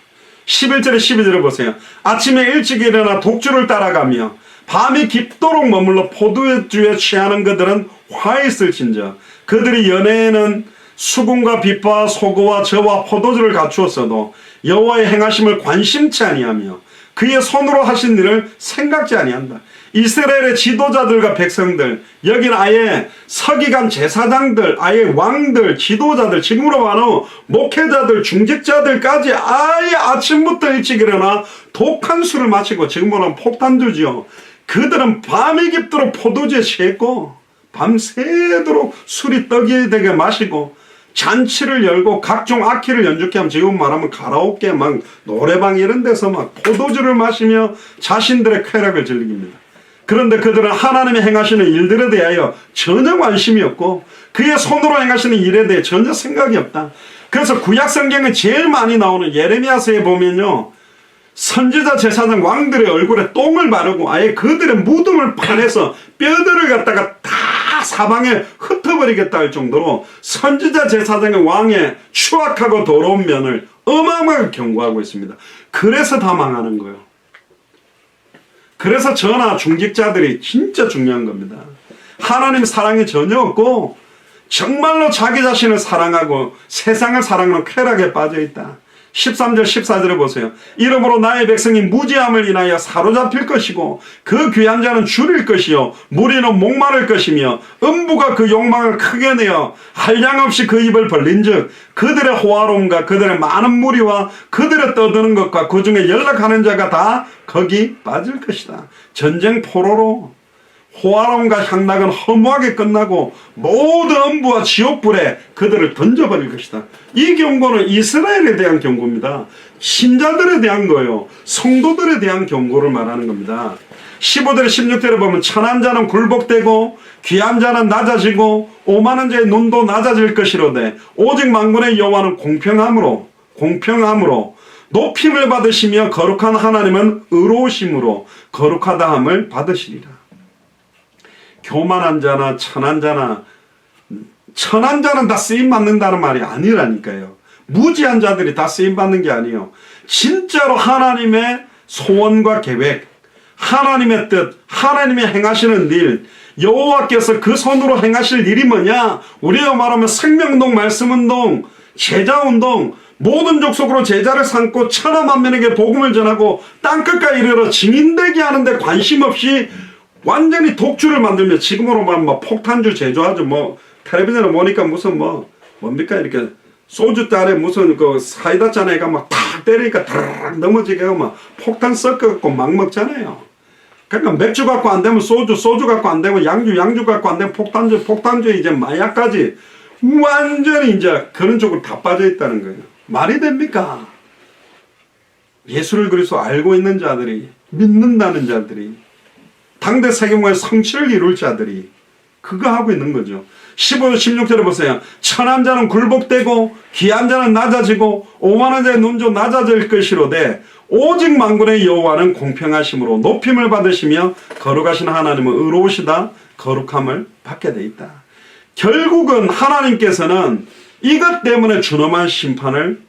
11절에 12절에 보세요. 아침에 일찍 일어나 독주를 따라가며 밤이 깊도록 머물러 포도주에 취하는 그들은 화 있을진저 그들이 연애에는 수금과 빛과 소고와 저와 포도주를 갖추었어도 여호와의 행하심을 관심치 아니하며 그의 손으로 하신 일을 생각지 아니한다. 이스라엘의 지도자들과 백성들, 여기는 아예 서기관 제사장들, 아예 왕들, 지도자들, 지금으로 말하면 목회자들, 중직자들까지 아예 아침부터 일찍 일어나 독한 술을 마시고, 지금으로 하면 폭탄주지요. 그들은 밤이 깊도록 포도주에 취했고 밤새도록 술이 떡이 되게 마시고 잔치를 열고 각종 악기를 연주케 하면, 지금 말하면 가라오케 막 노래방 이런 데서 막 포도주를 마시며 자신들의 쾌락을 즐깁니다. 그런데 그들은 하나님의 행하시는 일들에 대하여 전혀 관심이 없고 그의 손으로 행하시는 일에 대해 전혀 생각이 없다. 그래서 구약 성경에 제일 많이 나오는 예레미야서에 보면요, 선지자 제사장 왕들의 얼굴에 똥을 바르고 아예 그들의 무덤을 파내서 뼈들을 갖다가 다 사방에 흩어버리겠다 할 정도로 선지자 제사장의 왕의 추악하고 더러운 면을 어마어마하게 경고하고 있습니다. 그래서 다 망하는 거예요. 그래서 저나 중직자들이 진짜 중요한 겁니다. 하나님 사랑이 전혀 없고 정말로 자기 자신을 사랑하고 세상을 사랑하는 쾌락에 빠져있다. 13절 14절에 보세요. 이러므로 나의 백성이 무지함을 인하여 사로잡힐 것이고 그 귀한 자는 줄일 것이요 무리는 목마를 것이며 음부가 그 욕망을 크게 내어 한량없이 그 입을 벌린즉 그들의 호화로움과 그들의 많은 무리와 그들의 떠드는 것과 그 중에 연락하는 자가 다 거기 빠질 것이다. 전쟁 포로로 호화로움과 향락은 허무하게 끝나고 모든 음부와 지옥불에 그들을 던져버릴 것이다. 이 경고는 이스라엘에 대한 경고입니다. 신자들에 대한 거예요. 성도들에 대한 경고를 말하는 겁니다. 15절에 16절에 보면 천한 자는 굴복되고 귀한 자는 낮아지고 오만한 자의 눈도 낮아질 것이로되 오직 만군의 여호와는 공평함으로 높임을 받으시며 거룩한 하나님은 의로우심으로 거룩하다함을 받으시리라. 교만한 자나 천한 자는 다 쓰임받는다는 말이 아니라니까요. 무지한 자들이 다 쓰임받는 게 아니에요. 진짜로 하나님의 소원과 계획, 하나님의 뜻, 하나님의 행하시는 일, 여호와께서 그 손으로 행하실 일이 뭐냐? 우리가 말하면 생명운동, 말씀운동, 제자운동, 모든 족속으로 제자를 삼고 천하만민에게 복음을 전하고 땅끝까지 이르러 증인되게 하는데 관심 없이 완전히 독주를 만들며, 지금으로 말하면 폭탄주 제조하죠. 텔레비전에 보니까 무슨 뭡니까? 이렇게 소주잔에 무슨 그 사이다 잔에가 막 탁 때리니까 드르륵 넘어지게 하고 막 폭탄 섞어갖고 막 먹잖아요. 그러니까 맥주 갖고 안 되면 소주, 소주 갖고 안 되면 양주, 양주 갖고 안 되면 폭탄주, 폭탄주 이제 마약까지 완전히 이제 그런 쪽으로 다 빠져 있다는 거예요. 말이 됩니까? 예수를 그리스도 알고 있는 자들이, 믿는다는 자들이, 당대 세계문화의 성취를 이룰 자들이 그거 하고 있는 거죠. 15절 16절에 보세요. 천한 자는 굴복되고 귀한 자는 낮아지고 오만한 자의 눈조 낮아질 것이로되 오직 만군의 여호와는 공평하심으로 높임을 받으시며 거룩하신 하나님은 의로우시다 거룩함을 받게 돼 있다. 결국은 하나님께서는 이것 때문에 준엄한 심판을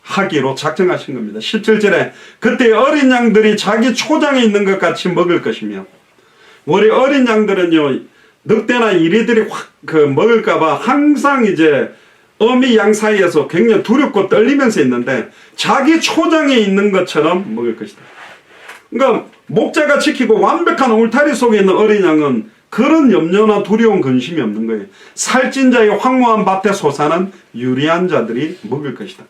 하기로 작정하신 겁니다. 17절에 그때 어린 양들이 자기 초장에 있는 것 같이 먹을 것이며, 우리 어린 양들은요 늑대나 이리들이 확 먹을까봐 항상 이제 어미 양 사이에서 굉장히 두렵고 떨리면서 있는데 자기 초장에 있는 것처럼 먹을 것이다. 그러니까 목자가 지키고 완벽한 울타리 속에 있는 어린 양은 그런 염려나 두려움 근심이 없는 거예요. 살찐 자의 황무한 밭에 솟아는 유리한 자들이 먹을 것이다.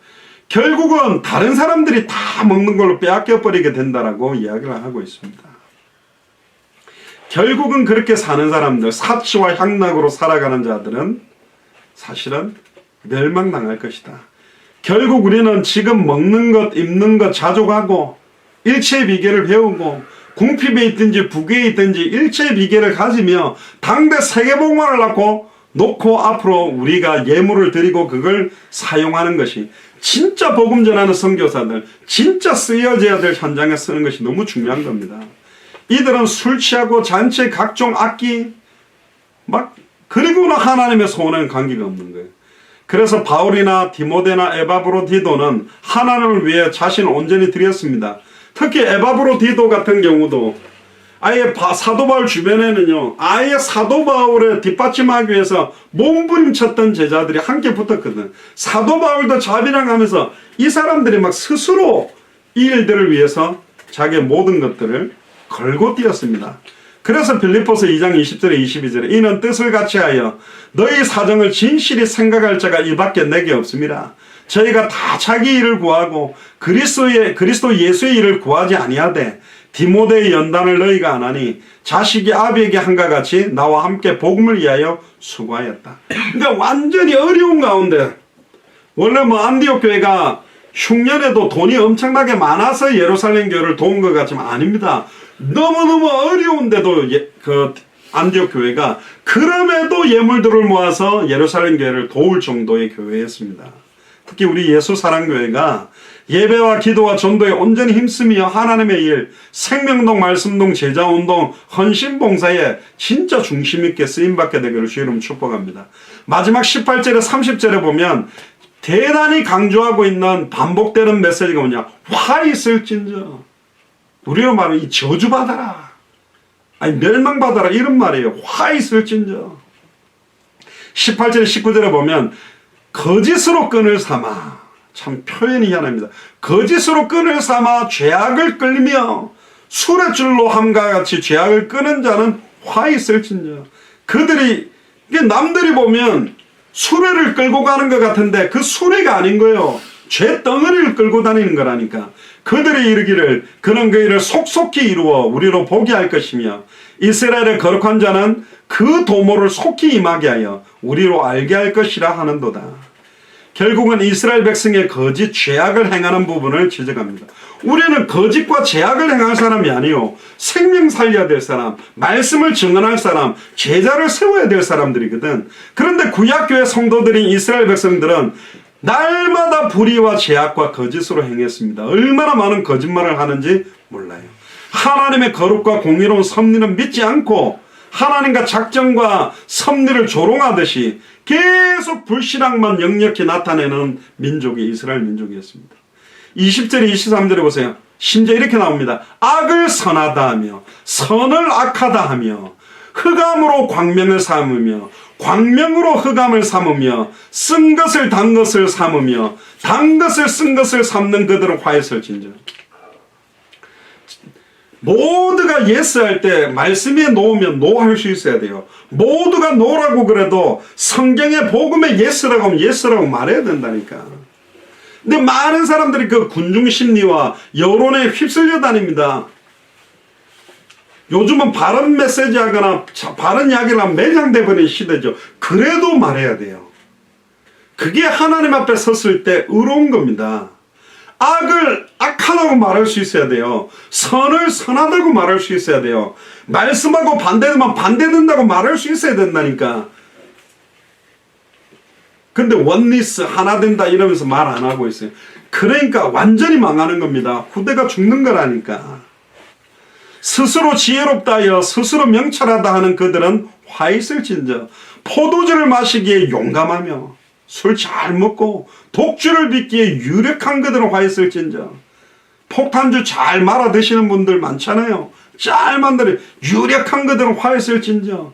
결국은 다른 사람들이 다 먹는 걸로 빼앗겨 버리게 된다라고 이야기를 하고 있습니다. 결국은 그렇게 사는 사람들, 사치와 향락으로 살아가는 자들은 사실은 멸망당할 것이다. 결국 우리는 지금 먹는 것, 입는 것 자족하고 일체의 비결을 배우고 궁핍에 있든지 부귀에 있든지 일체의 비결을 가지며 당대 세계복만을 놓고 앞으로 우리가 예물을 드리고 그걸 사용하는 것이 진짜 복음 전하는 선교사들, 진짜 쓰여져야 될 현장에 쓰는 것이 너무 중요한 겁니다. 이들은 술 취하고 잔치 각종 악기 그리고는 하나님의 소원에는 관계가 없는 거예요. 그래서 바울이나 디모데나 에바브로디도는 하나님을 위해 자신을 온전히 드렸습니다. 특히 에바브로디도 같은 경우도 아예 사도 바울 주변에는요 아예 사도 바울을 뒷받침하기 위해서 몸부림쳤던 제자들이 함께 붙었거든. 사도 바울도 자비랑하면서 이 사람들이 막 스스로 이 일들을 위해서 자기의 모든 것들을 걸고 뛰었습니다. 그래서 빌립보서 2장 20절에 22절에 이는 뜻을 같이하여 너희 사정을 진실히 생각할 자가 이밖에 내게 없습니다. 저희가 다 자기 일을 구하고 그리스도 예수의 일을 구하지 아니하되 디모데의 연단을 너희가 안 하니 자식이 아비에게 한가 같이 나와 함께 복음을 위하여 수고하였다. 그러니까 완전히 어려운 가운데, 원래 안디옥 교회가 흉년에도 돈이 엄청나게 많아서 예루살렘 교회를 도운 것 같지만 아닙니다. 너무너무 어려운데도 안디옥 교회가 그럼에도 예물들을 모아서 예루살렘 교회를 도울 정도의 교회였습니다. 특히 우리 예수사랑교회가 예배와 기도와 전도에 온전히 힘쓰며 하나님의 일, 생명동, 말씀동, 제자운동, 헌신봉사에 진짜 중심있게 쓰임받게 되기를 주의 이름 축복합니다. 마지막 18절에 30절에 보면 대단히 강조하고 있는 반복되는 메시지가 뭐냐, 화 있을진저, 우리로 말하면 이 저주받아라, 아니 멸망받아라 이런 말이에요. 화 있을진저. 18절 19절에 보면 거짓으로 끈을 삼아, 참 표현이 희한합니다. 거짓으로 끈을 삼아 죄악을 끌며 술의 줄로 함과 같이 죄악을 끄는 자는 화 있을진저. 그들이, 남들이 보면 수레를 끌고 가는 것 같은데 그 수레가 아닌 거예요. 죄 덩어리를 끌고 다니는 거라니까. 그들이 이르기를 그는 그 일을 속속히 이루어 우리로 보게 할 것이며 이스라엘의 거룩한 자는 그 도모를 속히 임하게 하여 우리로 알게 할 것이라 하는도다. 결국은 이스라엘 백성의 거짓 죄악을 행하는 부분을 지적합니다. 우리는 거짓과 죄악을 행할 사람이 아니요, 생명 살려야 될 사람, 말씀을 증언할 사람, 제자를 세워야 될 사람들이거든. 그런데 구약교회 성도들인 이스라엘 백성들은 날마다 불의와 죄악과 거짓으로 행했습니다. 얼마나 많은 거짓말을 하는지 몰라요. 하나님의 거룩과 공의로운 섭리는 믿지 않고 하나님과 작정과 섭리를 조롱하듯이 계속 불신앙만 역력히 나타내는 민족이 이스라엘 민족이었습니다. 20절에 23절에 보세요. 심지어 이렇게 나옵니다. 악을 선하다 하며 선을 악하다 하며 흑암으로 광명을 삼으며 광명으로 흑암을 삼으며 쓴 것을 단 것을 삼으며 단 것을 쓴 것을 삼는 그들은 화했을진저. 모두가 예스 할 때 말씀에 놓으면 노 할 수 있어야 돼요. 모두가 노라고 그래도 성경의 복음에 예스라고 하면 예스라고 말해야 된다니까. 근데 많은 사람들이 그 군중심리와 여론에 휩쓸려 다닙니다. 요즘은 바른 메시지 하거나 바른 이야기를 하면 매장돼 버린 시대죠. 그래도 말해야 돼요. 그게 하나님 앞에 섰을 때 의로운 겁니다. 악을 악하다고 말할 수 있어야 돼요. 선을 선하다고 말할 수 있어야 돼요. 말씀하고 반대되면 반대된다고 말할 수 있어야 된다니까. 근데 원리스 하나 된다 이러면서 말 안 하고 있어요. 그러니까 완전히 망하는 겁니다. 후대가 죽는 거라니까. 스스로 지혜롭다 하여 스스로 명철하다 하는 그들은 화 있을진저 포도주를 마시기에 용감하며 술 잘 먹고 독주를 빚기에 유력한 그들은 화 있을진저 폭탄주 잘 말아 드시는 분들 많잖아요. 잘 만들어 유력한 그들은 화 있을진저.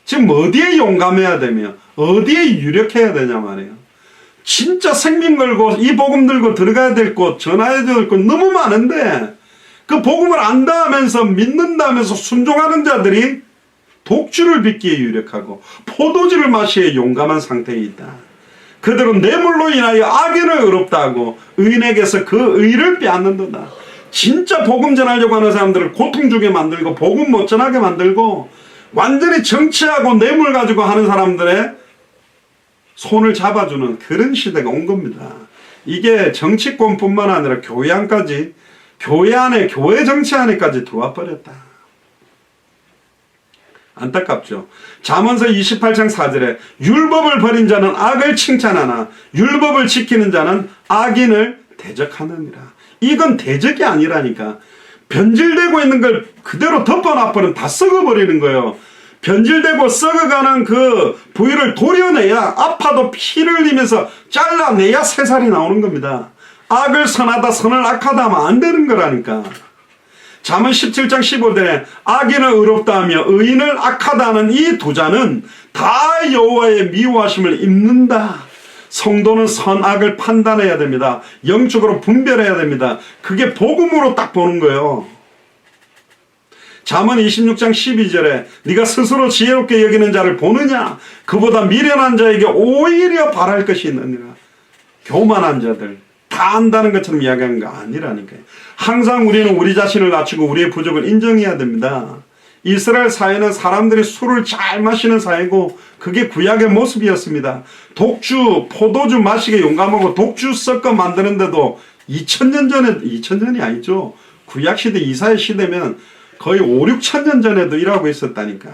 지금 어디에 용감해야 되며 어디에 유력해야 되냐 말이에요. 진짜 생명 걸고 이 복음 들고 들어가야 될 곳 전화해야 될 곳 너무 많은데 그 복음을 안다 하면서 믿는다 하면서 순종하는 자들이 독주를 빚기에 유력하고 포도주를 마시기에 용감한 상태에 있다. 그들은 뇌물로 인하여 악인을 의롭다 하고 의인에게서 그 의를 빼앗는다. 진짜 복음 전하려고 하는 사람들을 고통 주게 만들고 복음 못 전하게 만들고 완전히 정치하고 뇌물 가지고 하는 사람들의 손을 잡아주는 그런 시대가 온 겁니다. 이게 정치권뿐만 아니라 교회 안까지, 교회 안에 교회 정치 안에까지 들어와 버렸다. 안타깝죠. 잠언서 28장 4절에 율법을 버린 자는 악을 칭찬하나 율법을 지키는 자는 악인을 대적하느니라. 이건 대적이 아니라니까. 변질되고 있는 걸 그대로 덮어놔버리면 다 썩어버리는 거예요. 변질되고 썩어가는 그 부위를 도려내야 아파도 피를 흘리면서 잘라내야 새살이 나오는 겁니다. 악을 선하다 선을 악하다 하면 안 되는 거라니까. 잠언 17장 15절에 악인을 의롭다 하며 의인을 악하다 하는 이 두 자는 다 여호와의 미워하심을 입는다. 성도는 선악을 판단해야 됩니다. 영적으로 분별해야 됩니다. 그게 복음으로 딱 보는 거예요. 잠언 26장 12절에 네가 스스로 지혜롭게 여기는 자를 보느냐? 그보다 미련한 자에게 오히려 바랄 것이 있느니라. 교만한 자들 다 안다는 것처럼 이야기하는 거 아니라니까요. 항상 우리는 우리 자신을 낮추고 우리의 부족을 인정해야 됩니다. 이스라엘 사회는 사람들이 술을 잘 마시는 사회고 그게 구약의 모습이었습니다. 독주, 포도주 마시게 용감하고 독주 섞어 만드는데도 2000년 전에, 2000년이 아니죠. 구약시대 이사야 시대면 거의 5, 6천년 전에도 일하고 있었다니까.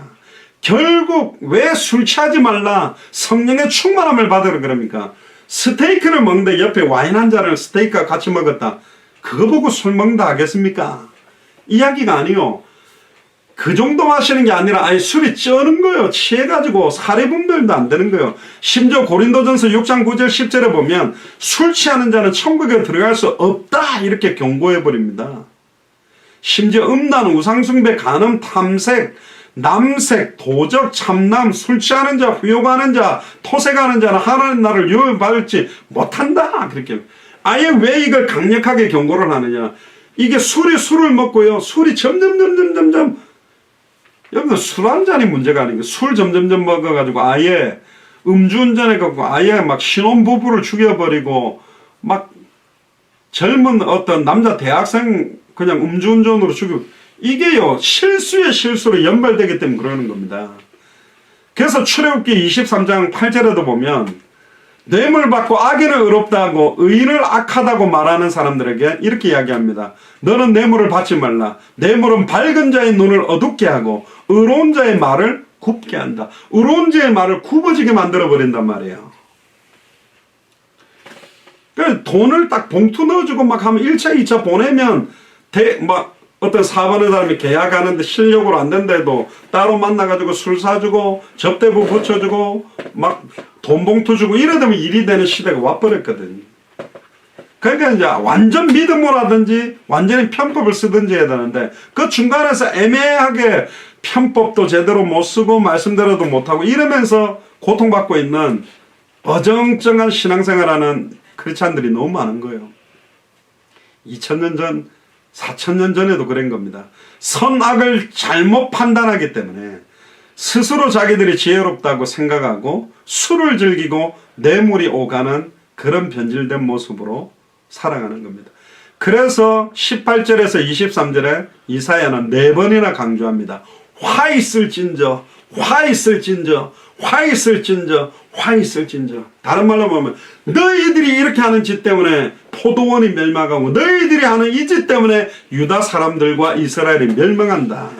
결국 왜 술 취하지 말라 성령의 충만함을 받으라 그럽니까? 스테이크를 먹는데 옆에 와인 한 잔을 스테이크와 같이 먹었다. 그거 보고 술 먹는다 하겠습니까? 이야기가 아니요. 그 정도 마시는 게 아니라 아예 술이 쩌는 거예요. 취해가지고 사례분별도 안 되는 거예요. 심지어 고린도전서 6장 9절 10절에 보면 술 취하는 자는 천국에 들어갈 수 없다 이렇게 경고해버립니다. 심지어 음란, 우상숭배, 간음, 탐색, 남색, 도적, 참남, 술 취하는 자, 후욕하는 자, 토색하는 자는 하나님 나라를 유업받지 못한다. 그렇게 아예 왜 이걸 강력하게 경고를 하느냐. 이게 술을 먹고요. 술이 점점 여러분들 술 한 잔이 문제가 아니고 술 점점 먹어가지고 아예 음주운전해갖고 아예 막 신혼부부를 죽여버리고 막 젊은 어떤 남자 대학생 그냥 음주운전으로 죽이고 이게요 실수에 실수로 연발되기 때문에 그러는 겁니다. 그래서 출애굽기 23장 8절에도 보면 뇌물 받고 악인을 의롭다 하고 의인을 악하다고 말하는 사람들에게 이렇게 이야기합니다. 너는 뇌물을 받지 말라. 뇌물은 밝은 자의 눈을 어둡게 하고 의로운 자의 말을 굽게 한다. 의로운 자의 말을 굽어지게 만들어버린단 말이에요. 그래서 돈을 딱 봉투 넣어주고 막 하면 1차 2차 보내면 막 어떤 사업하는 사람이 계약하는데 실력으로 안 된다해도 따로 만나가지고 술 사주고 접대부 붙여주고 막 돈 봉투 주고 이러다면 일이 되는 시대가 와버렸거든요. 그러니까 이제 완전 믿음으로 하든지 완전히 편법을 쓰든지 해야 되는데 그 중간에서 애매하게 편법도 제대로 못 쓰고 말씀대로도 못하고 이러면서 고통받고 있는 어정쩡한 신앙생활하는 크리스찬들이 너무 많은 거예요. 2000년 전 4,000년 전에도 그런 겁니다. 선악을 잘못 판단하기 때문에 스스로 자기들이 지혜롭다고 생각하고 술을 즐기고 뇌물이 오가는 그런 변질된 모습으로 살아가는 겁니다. 그래서 18절에서 23절에 이사야는 4번이나 강조합니다. 화 있을진저, 화 있을진저, 화 있을진저, 화 있을진저. 다른 말로 보면 너희들이 이렇게 하는 짓 때문에 포도원이 멸망하고 너희들이 하는 이 짓 때문에 유다 사람들과 이스라엘이 멸망한다.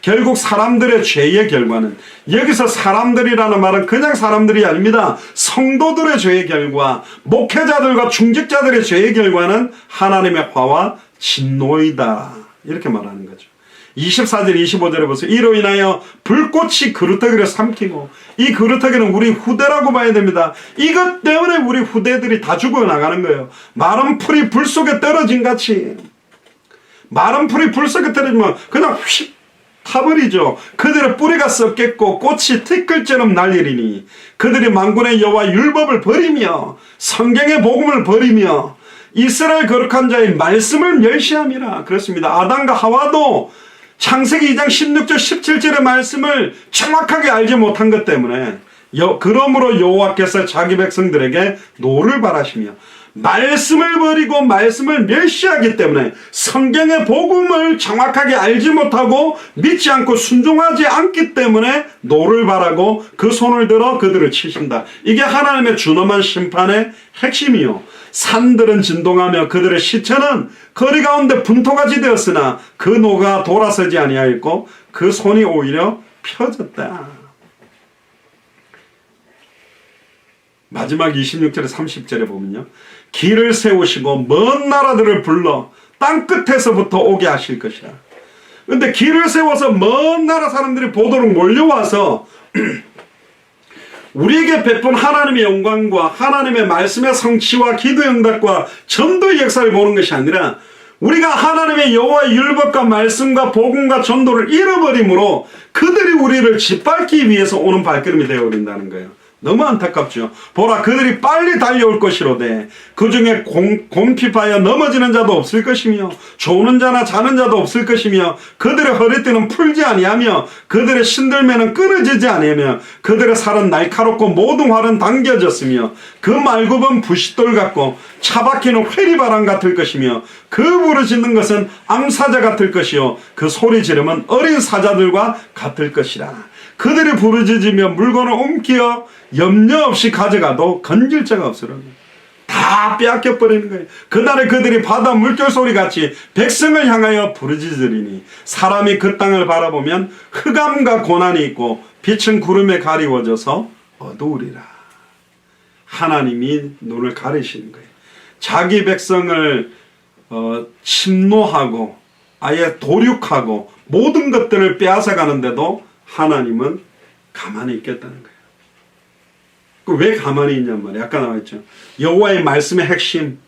결국 사람들의 죄의 결과는, 여기서 사람들이라는 말은 그냥 사람들이 아닙니다. 성도들의 죄의 결과, 목회자들과 중직자들의 죄의 결과는 하나님의 화와 진노이다. 이렇게 말하는 거죠. 24절 25절에 보세요. 이로 인하여 불꽃이 그루터기를 삼키고, 이 그루터기는 우리 후대라고 봐야 됩니다. 이것 때문에 우리 후대들이 다 죽어나가는 거예요. 마른 풀이 불 속에 떨어진 같이. 마른 풀이 불 속에 떨어지면 그냥 휙 타버리죠. 그들의 뿌리가 썩겠고 꽃이 티끌처럼 날리리니 그들이 만군의 여호와 율법을 버리며 성경의 복음을 버리며 이스라엘 거룩한 자의 말씀을 멸시함이라. 그렇습니다. 아담과 하와도 창세기 2장 16절 17절의 말씀을 정확하게 알지 못한 것 때문에 그러므로 여호와께서 자기 백성들에게 노를 바라시며 말씀을 버리고 말씀을 멸시하기 때문에 성경의 복음을 정확하게 알지 못하고 믿지 않고 순종하지 않기 때문에 노를 바라고 그 손을 들어 그들을 치신다. 이게 하나님의 준엄한 심판의 핵심이요. 산들은 진동하며 그들의 시체는 거리 가운데 분토같이 되었으나 그 노가 돌아서지 아니하였고 그 손이 오히려 펴졌다. 마지막 26절에 30절에 보면요. 길을 세우시고 먼 나라들을 불러 땅끝에서부터 오게 하실 것이라. 근데 길을 세워서 먼 나라 사람들이 보도록 몰려와서 우리에게 베푼 하나님의 영광과 하나님의 말씀의 성취와 기도 응답과 전도의 역사를 보는 것이 아니라 우리가 하나님의 여호와의 율법과 말씀과 복음과 전도를 잃어버림으로 그들이 우리를 짓밟기 위해서 오는 발걸음이 되어버린다는 거예요. 너무 안타깝죠. 보라, 그들이 빨리 달려올 것이로되 그 중에 곰핍하여 넘어지는 자도 없을 것이며 조는 자나 자는 자도 없을 것이며 그들의 허리띠는 풀지 아니하며 그들의 신들매는 끊어지지 아니하며 그들의 살은 날카롭고 모든 활은 당겨졌으며 그 말굽은 부싯돌 같고 차박히는 회리바람 같을 것이며 그 부르짖는 것은 암사자 같을 것이요 그 소리 지르면 어린 사자들과 같을 것이라. 그들이 부르짖으며 물건을 옮겨 염려 없이 가져가도 건질 자가 없으라. 다 빼앗겨버리는 거예요. 그날에 그들이 바다 물결 소리같이 백성을 향하여 부르짖으리니 사람이 그 땅을 바라보면 흑암과 고난이 있고 빛은 구름에 가리워져서 어두우리라. 하나님이 눈을 가리시는 거예요. 자기 백성을 침노하고 아예 도륙하고 모든 것들을 빼앗아 가는데도 하나님은 가만히 있겠다는 거예요. 왜 가만히 있냔 말이에요. 아까 나와있죠. 여호와의 말씀의 핵심,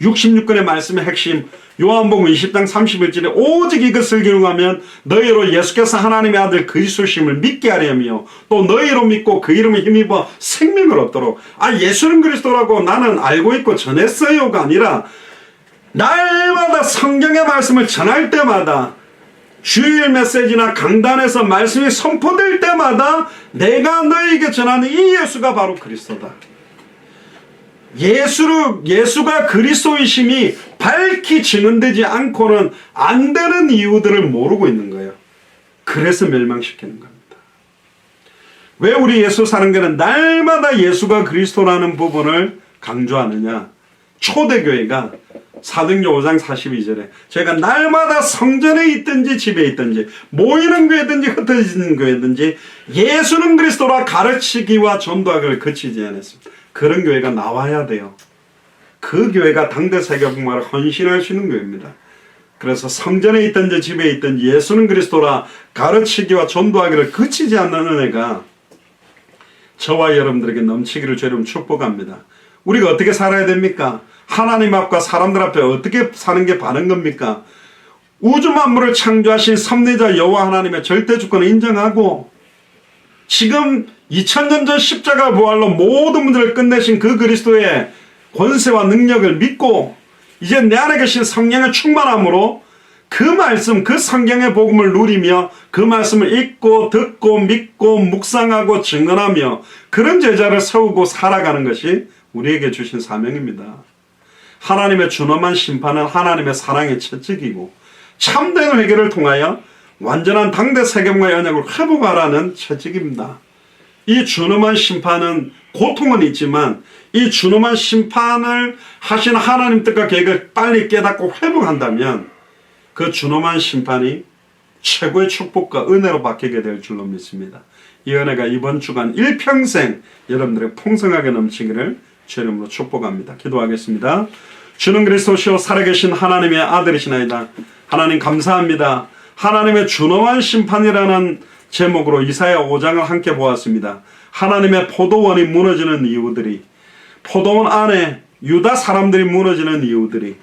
66권의 말씀의 핵심, 요한복음 20장 31절에 오직 이것을 기록하면 너희로 예수께서 하나님의 아들 그리스도심을 믿게 하려며 또 너희로 믿고 그 이름에 힘입어 생명을 얻도록. 예수는 그리스도라고 나는 알고 있고 전했어요가 아니라 날마다 성경의 말씀을 전할 때마다 주일 메시지나 강단에서 말씀이 선포될 때마다 내가 너에게 전하는 이 예수가 바로 그리스도다. 예수가 그리스도이심이 밝히 증언되지 않고는 안 되는 이유들을 모르고 있는 거예요. 그래서 멸망시키는 겁니다. 왜 우리 예수 사는 교회는 날마다 예수가 그리스도라는 부분을 강조하느냐? 초대교회가 사도행전 5장 42절에 저희가 날마다 성전에 있든지 집에 있든지 모이는 교회든지 흩어지는 교회든지 예수는 그리스도라 가르치기와 전도하기를 그치지 않았습니다. 그런 교회가 나와야 돼요. 그 교회가 당대 세계복음화를 헌신할 수 있는 교회입니다. 그래서 성전에 있든지 집에 있든지 예수는 그리스도라 가르치기와 전도하기를 그치지 않는 은혜가 저와 여러분들에게 넘치기를 주님 축복합니다. 우리가 어떻게 살아야 됩니까? 하나님 앞과 사람들 앞에 어떻게 사는 게 바른 겁니까? 우주 만물을 창조하신 섭리자 여호와 하나님의 절대 주권을 인정하고 지금 2000년 전 십자가 부활로 모든 문제를 끝내신 그 그리스도의 권세와 능력을 믿고 이제 내 안에 계신 성령의 충만함으로 그 말씀, 그 성경의 복음을 누리며 그 말씀을 읽고 듣고 믿고 묵상하고 증언하며 그런 제자를 세우고 살아가는 것이 우리에게 주신 사명입니다. 하나님의 준엄한 심판은 하나님의 사랑의 채찍이고 참된 회개를 통하여 완전한 당대 세겜과 언약을 회복하라는 채찍입니다. 이 준엄한 심판은 고통은 있지만 이 준엄한 심판을 하신 하나님 뜻과 계획을 빨리 깨닫고 회복한다면 그 준엄한 심판이 최고의 축복과 은혜로 바뀌게 될 줄로 믿습니다. 이 은혜가 이번 주간 일평생 여러분들의 풍성하게 넘치기를 주 이름으로 축복합니다. 기도하겠습니다. 주는 그리스도시요 살아계신 하나님의 아들이시나이다. 하나님 감사합니다. 하나님의 준엄한 심판이라는 제목으로 이사야 5장을 함께 보았습니다. 하나님의 포도원이 무너지는 이유들이, 포도원 안에 유다 사람들이 무너지는 이유들이,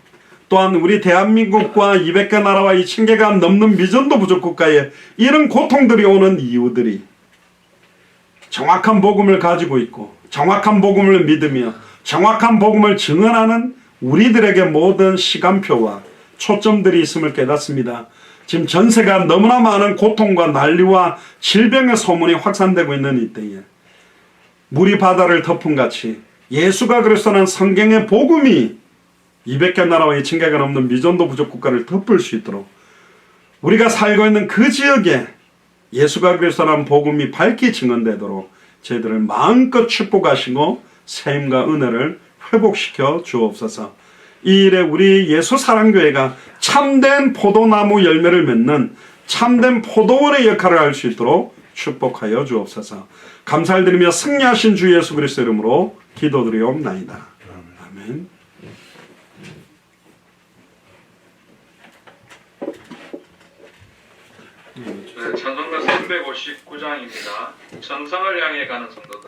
또한 우리 대한민국과 200개 나라와 2000개가 넘는 미전도 부족 국가에 이런 고통들이 오는 이유들이 정확한 복음을 가지고 있고 정확한 복음을 믿으며 정확한 복음을 증언하는 우리들에게 모든 시간표와 초점들이 있음을 깨닫습니다. 지금 전세가 너무나 많은 고통과 난리와 질병의 소문이 확산되고 있는 이때에 물이 바다를 덮음같이 예수가 그리스도는 성경의 복음이 200개 나라와 2000개가 넘는 미전도 부족 국가를 덮을 수 있도록 우리가 살고 있는 그 지역에 예수가 그리스도라는 복음이 밝히 증언되도록 저희들을 마음껏 축복하시고 세임과 은혜를 회복시켜 주옵소서. 이 일에 우리 예수사랑교회가 참된 포도나무 열매를 맺는 참된 포도원의 역할을 할 수 있도록 축복하여 주옵소서. 감사를 드리며 승리하신 주 예수 그리스도 이름으로 기도드리옵나이다. 아멘. 찬송가 359장입니다. 천상을 향해 가는 성도들.